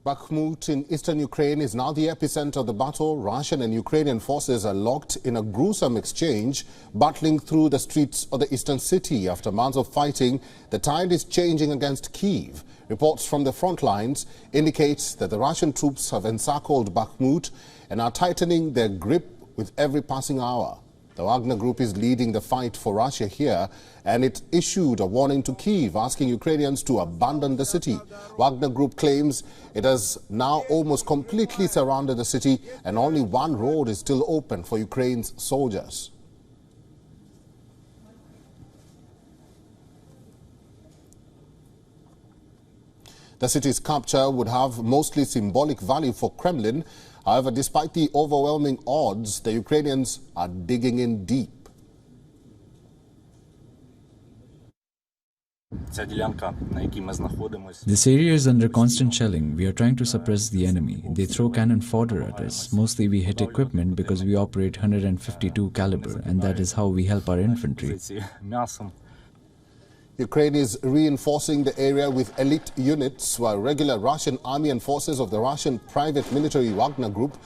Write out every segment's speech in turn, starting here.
Bakhmut in eastern Ukraine is now the epicenter of the battle. Russian and Ukrainian forces are locked in a gruesome exchange, battling through the streets of the eastern city. After months of fighting, the tide is changing against Kyiv. Reports from the front lines indicate that the Russian troops have encircled Bakhmut and are tightening their grip with every passing hour. The Wagner Group is leading the fight for Russia here, and it issued a warning to Kyiv, asking Ukrainians to abandon the city. Wagner Group claims it has now almost completely surrounded the city, and only one road is still open for Ukraine's soldiers. The city's capture would have mostly symbolic value for Kremlin. However, despite the overwhelming odds, the Ukrainians are digging in deep. This area is under constant shelling. We are trying to suppress the enemy. They throw cannon fodder at us. Mostly we hit equipment because we operate 152 caliber, and that is how we help our infantry. Ukraine is reinforcing the area with elite units, while regular Russian army and forces of the Russian private military Wagner Group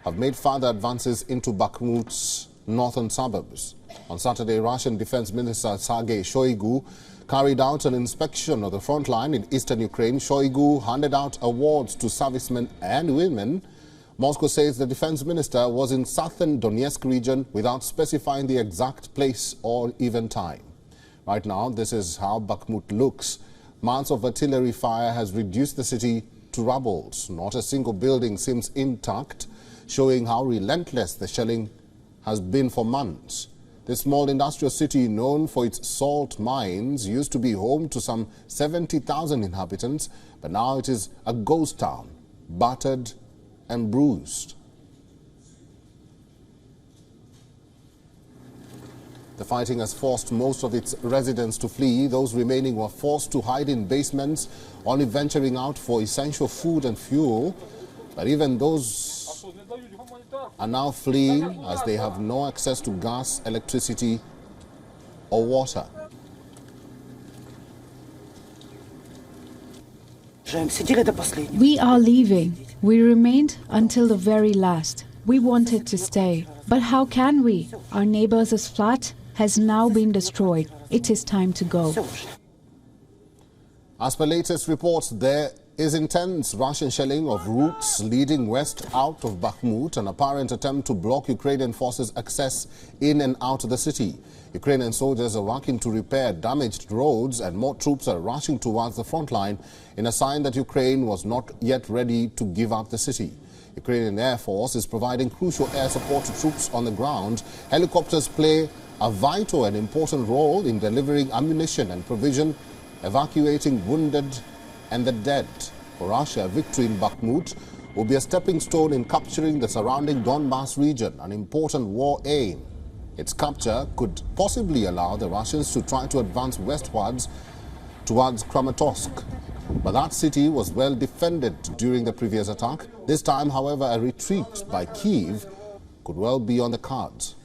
have made further advances into Bakhmut's northern suburbs. On Saturday, Russian Defense Minister Sergei Shoigu carried out an inspection of the front line in eastern Ukraine. Shoigu handed out awards to servicemen and women. Moscow says the defense minister was in southern Donetsk region without specifying the exact place or even time. Right now, this is how Bakhmut looks. Months of artillery fire has reduced the city to rubble. Not a single building seems intact, showing how relentless the shelling has been for months. This small industrial city, known for its salt mines, used to be home to some 70,000 inhabitants, but now it is a ghost town, battered and bruised. The fighting has forced most of its residents to flee. Those remaining were forced to hide in basements, only venturing out for essential food and fuel. But even those are now fleeing as they have no access to gas, electricity or water. We are leaving. We remained until the very last. We wanted to stay. But how can we? Our neighbors' flat has now been destroyed. It is time to go. As per latest reports, there is intense Russian shelling of routes leading west out of Bakhmut, an apparent attempt to block Ukrainian forces' access in and out of the city. Ukrainian soldiers are working to repair damaged roads, and more troops are rushing towards the front line in a sign that Ukraine was not yet ready to give up the city. Ukrainian Air Force is providing crucial air support to troops on the ground. Helicopters play a vital and important role in delivering ammunition and provision, evacuating wounded and the dead. For Russia, victory in Bakhmut will be a stepping stone in capturing the surrounding Donbas region, an important war aim. Its capture could possibly allow the Russians to try to advance westwards towards Kramatorsk. But that city was well defended during the previous attack. This time, however, a retreat by Kyiv could well be on the cards.